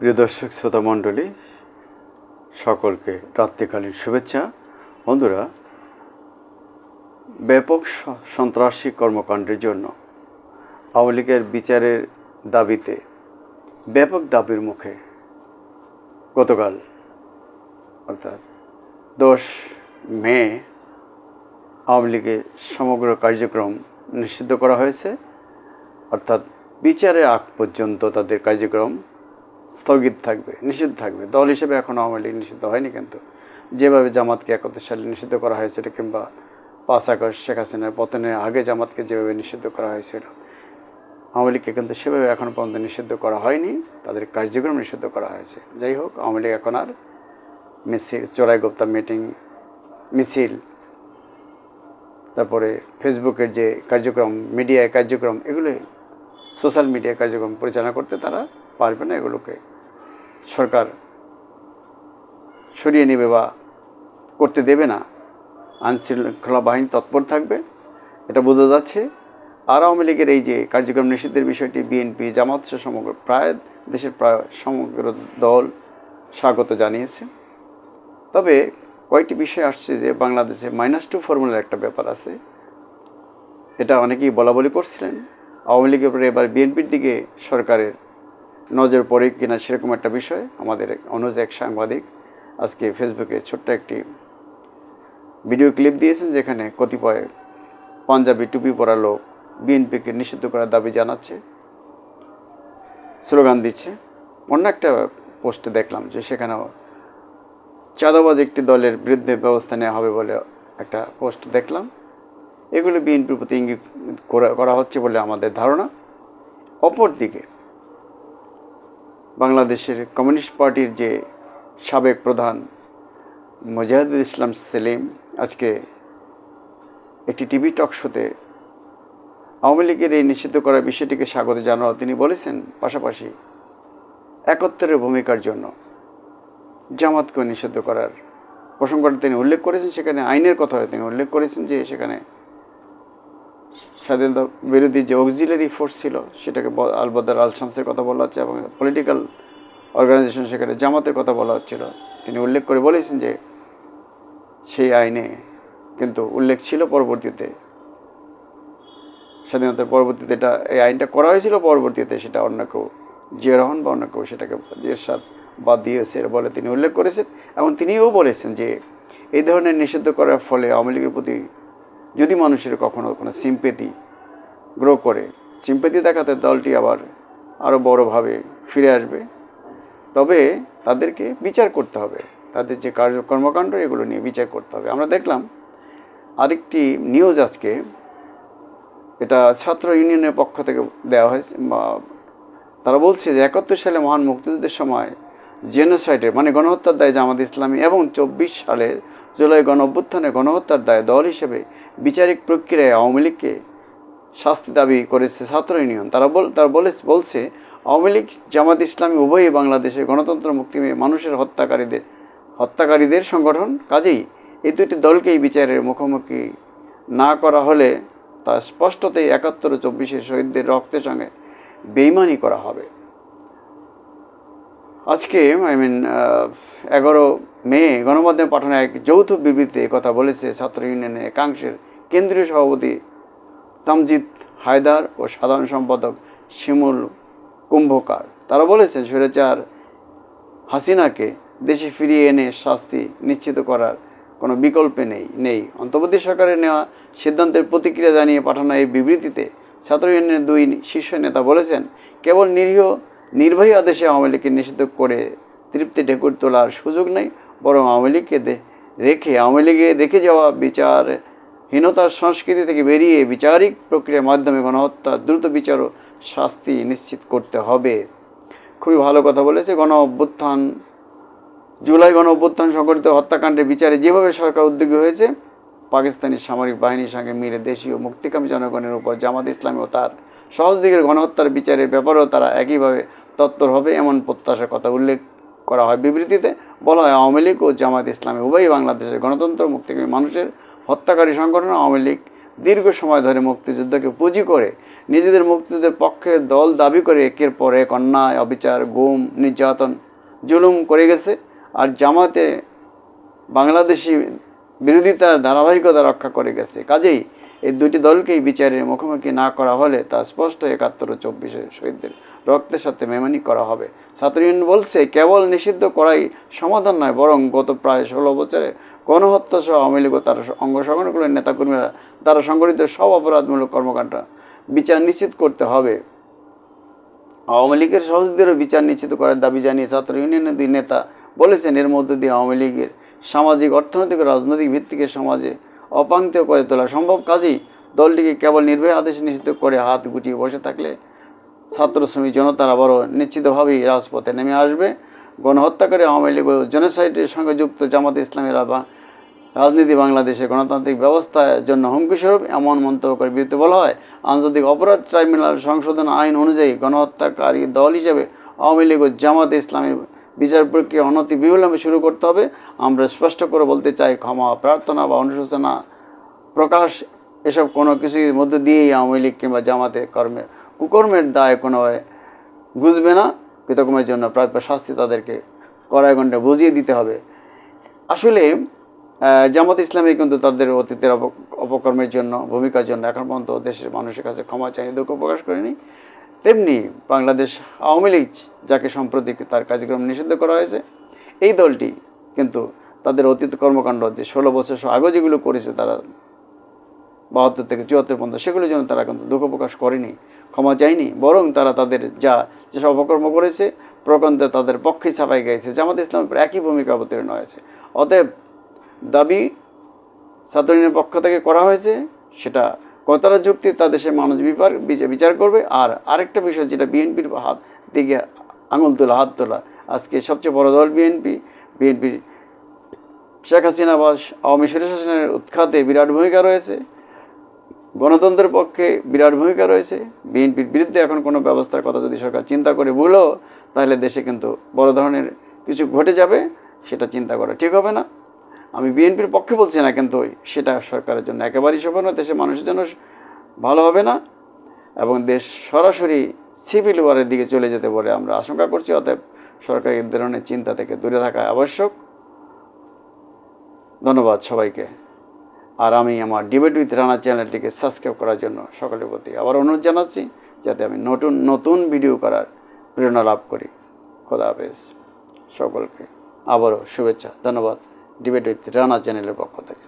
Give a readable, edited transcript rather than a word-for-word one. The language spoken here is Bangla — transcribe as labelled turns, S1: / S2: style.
S1: প্রিয় দর্শক শ্রোতা মণ্ডলী, সকলকে রাত্রিকালীন শুভেচ্ছা। বন্ধুরা, ব্যাপক সন্ত্রাসী কর্মকাণ্ডের জন্য আওয়ামী লীগের বিচারের দাবিতে ব্যাপক দাবির মুখে গতকাল অর্থাৎ 10 মে আওয়ামী লীগের সমগ্র কার্যক্রম নিষিদ্ধ করা হয়েছে। অর্থাৎ বিচারের আগ পর্যন্ত তাদের কার্যক্রম স্থগিত থাকবে, নিষিদ্ধ থাকবে। দল হিসেবে এখন আওয়ামী লীগ নিষিদ্ধ হয়নি, কিন্তু যেভাবে জামাতকে 71 সালে নিষিদ্ধ করা হয়েছিল, কিংবা 5 আগস্ট শেখ হাসিনার পতনের আগে জামাতকে যেভাবে নিষিদ্ধ করা হয়েছিল, আওয়ামী লীগকে কিন্তু সেভাবে এখনও পর্যন্ত নিষিদ্ধ করা হয়নি, তাদের কার্যক্রম নিষিদ্ধ করা হয়েছে। যাই হোক, আওয়ামী লীগ এখন আর মিছিল, চোরাইগোপ্তা মিটিং, মিছিল, তারপরে ফেসবুকের যে কার্যক্রম, মিডিয়ায় কার্যক্রম, এগুলোই সোশ্যাল মিডিয়া কার্যক্রম পরিচালনা করতে তারা পারবে না। এগুলোকে সরকার সরিয়ে নেবে বা করতে দেবে না। আইনশৃঙ্খলা বাহিনী তৎপর থাকবে, এটা বোঝা যাচ্ছে। আর আওয়ামী লীগের এই যে কার্যক্রম নিষিদ্ধের বিষয়টি বিএনপি, জামাত সহ সমগ্র দেশের প্রায় সমগ্র দল স্বাগত জানিয়েছে। তবে কয়েকটি বিষয় আসছে যে বাংলাদেশে -2 ফর্মুলার একটা ব্যাপার আছে, এটা অনেকেই বলাবলি করছিলেন। আওয়ামী লীগের পরে এবার বিএনপির দিকে সরকারের নজর পড়ে কিনা, সেরকম একটা বিষয়। আমাদের অনুজ এক সাংবাদিক আজকে ফেসবুকে ছোট্ট একটি ভিডিও ক্লিপ দিয়েছেন, যেখানে কতিপয় পাঞ্জাবি টুপি পরা লোক বিএনপিকে নিষিদ্ধ করার দাবি জানাচ্ছে, স্লোগান দিচ্ছে। অন্য একটা পোস্টে দেখলাম যে সেখানেও চাঁদাবাজ একটি দলের বিরুদ্ধে ব্যবস্থা নেওয়া হবে বলে একটা পোস্ট দেখলাম। এগুলো বিএনপির প্রতি ইঙ্গিত করা হচ্ছে বলে আমাদের ধারণা। অপরদিকে বাংলাদেশের কমিউনিস্ট পার্টির যে সাবেক প্রধান মুজাহিদুল ইসলাম সেলিম আজকে একটি টিভি টক শোতে আওয়ামী লীগের এই নিষিদ্ধ করার বিষয়টিকে স্বাগত জানানো তিনি বলেছেন, পাশাপাশি 71-এর ভূমিকার জন্য জামাতকেও নিষিদ্ধ করার প্রসঙ্গটা তিনি উল্লেখ করেছেন। সেখানে আইনের কথা তিনি উল্লেখ করেছেন যে সেখানে স্বাধীনতা বিরোধী যে অক্সিলারি ফোর্স ছিল সেটাকে আল বদর আল শামসের কথা বলা হচ্ছে, এবং পলিটিক্যাল অর্গানাইজেশন সেখানে জামাতের কথা বলা হচ্ছিল। তিনি উল্লেখ করে বলেছেন যে সেই আইনে কিন্তু উল্লেখ ছিল পরবর্তীতে, স্বাধীনতার পরবর্তীতে এই আইনটা করা হয়েছিল, পরবর্তীতে সেটা অন্য কেউ, জিয়া রহমান বা অন্য কেউ সেটাকে এরশাদ বাদ দিয়েছে বলে তিনি উল্লেখ করেছেন। এবং তিনিও বলেছেন যে এই ধরনের নিষিদ্ধ করার ফলে আওয়ামী লীগের প্রতি যদি মানুষের কখনো কোনো সিম্পেথি গ্রো করে, সিম্পেথি দেখাতে দলটি আবার আরও বড়োভাবে ফিরে আসবে। তবে তাদেরকে বিচার করতে হবে, তাদের যে কর্মকাণ্ড এগুলো নিয়ে বিচার করতে হবে। আমরা দেখলাম আরেকটি নিউজ আজকে, এটা ছাত্র ইউনিয়নের পক্ষ থেকে দেওয়া হয়েছে। তারা বলছে যে 71 সালে মহান মুক্তিযুদ্ধের সময় জেনোসাইডের মানে গণহত্যার দায়ে জামাত ইসলামী এবং 24 সালের জুলাই গণ অভ্যুত্থানে গণহত্যার দায়ে দল হিসেবে বিচারিক প্রক্রিয়ায় আওয়ামী লীগকে শাস্তি দাবি করেছে ছাত্র ইউনিয়ন। তারা বলছে আওয়ামী লীগ জামাত ইসলামী উভয়ই বাংলাদেশের গণতন্ত্র মুক্তিময় মানুষের হত্যাকারীদের সংগঠন। কাজেই এই দুটি দলকেই বিচারের মুখোমুখি না করা হলে তা স্পষ্টতই 71 ও 24-এর শহীদদের রক্তের সঙ্গে বেইমানি করা হবে। আজকে 11 মে গণমাধ্যমে পাঠানো এক যৌথ বিবৃতিতে কথা বলেছে ছাত্র ইউনিয়নের একাংশের কেন্দ্রীয় সভাপতি তামজিদ হায়দার ও সাধারণ সম্পাদক শিমুল কুম্ভকার। তারা বলেছেন স্বৈরাচার হাসিনাকে দেশে ফিরিয়ে এনে শাস্তি নিশ্চিত করার কোনো বিকল্প নেই। অন্তর্বর্তী সরকারের নেওয়া সিদ্ধান্তের প্রতিক্রিয়া জানিয়ে পাঠানো এই বিবৃতিতে ছাত্র ইউনিয়নের 2 শীর্ষ নেতা বলেছেন, কেবল নির্বাহী আদেশে আওয়ামী লীগকে নিষিদ্ধ করে তৃপ্তি ঢেকুর তোলার সুযোগ নেই, বরং আওয়ামী লীগে রেখে যাওয়া বিচারহীনতার সংস্কৃতি থেকে বেরিয়ে বিচারিক প্রক্রিয়ার মাধ্যমে গণহত্যা দ্রুত বিচার ও শাস্তি নিশ্চিত করতে হবে। খুবই ভালো কথা বলেছে। জুলাই গণ অভ্যুত্থান সংঘটিত হত্যাকাণ্ডের বিচারে যেভাবে সরকার উদ্যোগী হয়েছে, পাকিস্তানি সামরিক বাহিনীর সঙ্গে মিলে দেশীয় মুক্তিকামী জনগণের উপর জামাত ইসলামী ও তার সহযোগীদের গণহত্যার বিচারের ব্যাপারেও তারা একইভাবে তৎপর হবে, এমন প্রত্যাশার কথা উল্লেখ করা হয়। বিবৃতিতে বলা হয়, আওয়ামী লীগ ও জামাত ইসলামী উভয়ই বাংলাদেশের গণতন্ত্র মুক্তিকামী মানুষের হত্যাকারী সংগঠন। আওয়ামী লীগ দীর্ঘ সময় ধরে মুক্তিযুদ্ধকে পুঁজি করে নিজেদের মুক্তিযুদ্ধের পক্ষের দল দাবি করে একের পর এক অন্যায়, অবিচার, গুম, নির্যাতন, জুলুম করে গেছে। আর জামাতে বাংলাদেশি বিরোধিতার ধারাবাহিকতা রক্ষা করে গেছে। কাজেই এই দুটি দলকেই বিচারের মুখোমুখি না করা হলে তা স্পষ্ট ৭১ ও ২৪ শহীদদের রক্তের সাথে মেমানি করা হবে। ছাত্র ইউনিয়ন বলছে, কেবল নিষিদ্ধ করাই সমাধান নয়, বরং গত প্রায় ১৬ বছরে গণহত্যা সহ আওয়ামী লীগ ও তার অঙ্গ সংগঠনগুলোর নেতাকর্মীরা দ্বারা সংগঠিত সব অপরাধমূলক কর্মকাণ্ড বিচার নিশ্চিত করতে হবে। আওয়ামী লীগের সহযোগীদেরও বিচার নিশ্চিত করার দাবি জানিয়ে ছাত্র ইউনিয়নের ২ নেতা বলেছেন, এর মধ্য দিয়ে আওয়ামী লীগের সামাজিক, অর্থনৈতিক ও রাজনৈতিক ভিত্তিকে সমাজে অপাঙ্ক্তেয় করে তোলা সম্ভব। কাজেই দলটিকে কেবল নির্ভয় আদেশ নিষিদ্ধ করে হাত গুটিয়ে বসে থাকলে ছাত্র শ্রমিক জনতার আবারও নিশ্চিতভাবেই রাজপথে নেমে আসবে। গণহত্যাকারী আওয়ামী লীগ ও জেনোসাইডের সঙ্গে যুক্ত জামাতে ইসলামীর রাজনীতি বাংলাদেশের গণতান্ত্রিক ব্যবস্থার জন্য হুমকিস্বরূপ এমন মন্তব্য করে বিরতি বলা হয়, আন্তর্জাতিক অপরাধ ট্রাইব্যুনাল সংশোধন আইন অনুযায়ী গণহত্যাকারী দল হিসেবে আওয়ামী লীগ ও জামাতে ইসলামীর বিচার প্রক্রিয়া অনতি বিলম্বে শুরু করতে হবে। আমরা স্পষ্ট করে বলতে চাই, ক্ষমা প্রার্থনা বা অনুশোচনা প্রকাশ এসব কোনো কিছুর মধ্যে দিয়েই আওয়ামী লীগ কিংবা জামাতে কুকর্মের দায় কোনোভাবে বুঝবে না। কৃতকর্মের জন্য প্রাপ্য শাস্তি তাদেরকে কড়াই গণ্ডে বুঝিয়ে দিতে হবে। আসলে জামাত ইসলামী কিন্তু তাদের অতীতের অপকর্মের জন্য, ভূমিকার জন্য এখন পর্যন্ত দেশের মানুষের কাছে ক্ষমা চাইনি, দুঃখ প্রকাশ করেনি। তেমনি বাংলাদেশ আওয়ামী লীগ, যাকে সম্প্রতি তার কার্যক্রম নিষিদ্ধ করা হয়েছে, এই দলটি কিন্তু তাদের অতীত কর্মকাণ্ড যে ১৬ বছর আগে যেগুলো করেছে, তারা ৭২ থেকে ৭৪ পর্যন্ত, সেগুলোর জন্য তারা কিন্তু দুঃখ প্রকাশ করেনি, ক্ষমা চায়নি। বরং তারা তাদের যেসব অপকর্ম করেছে প্রকান্তে তাদের পক্ষে ছাপাই গেছে। জামাত ইসলাম একই ভূমিকা অবতীর্ণ হয়েছে। অতএব দাবি ছাত্র ইউনিয়নের পক্ষ থেকে করা হয়েছে, সেটা কতটা যুক্তি তা দেশের মানুষ বিচার করবে। আর আরেকটা বিষয়, যেটা বিএনপির হাত দিকে আঙুল তোলা, হাত তোলা, আজকে সবচেয়ে বড় দল বিএনপির শেখ হাসিনা বা আওয়ামী স্বৈরশাসনের উৎখাতে বিরাট ভূমিকা রয়েছে, গণতন্ত্রের পক্ষে বিরাট ভূমিকা রয়েছে। বিএনপির বিরুদ্ধে এখন কোনো ব্যবস্থার কথা যদি সরকার চিন্তা করে ভুলও, তাহলে দেশে কিন্তু বড় ধরনের কিছু ঘটে যাবে, সেটা চিন্তা করা ঠিক হবে না। আমি বিএনপির পক্ষে বলছি না, কিন্তু সেটা সরকারের জন্য একেবারেই শোভন না, দেশের মানুষের জন্য ভালো হবে না, এবং দেশ সরাসরি সিভিল ওয়ারের দিকে চলে যেতে পারে আমরা আশঙ্কা করছি। অতএব সরকার এই ধরনের চিন্তা থেকে দূরে থাকা আবশ্যক। ধন্যবাদ সবাইকে। আর আমি আমার ডিবেট উইথ রানা চ্যানেলটিকে সাবস্ক্রাইব করার জন্য সকলের প্রতি আবার অনুরোধ জানাচ্ছি, যাতে আমি নতুন ভিডিও করার প্রেরণা লাভ করি। খোদা হাফেজ। সকলকে আবারও শুভেচ্ছা, ধন্যবাদ ডিবেট উইথ রানা চ্যানেলের পক্ষ থেকে।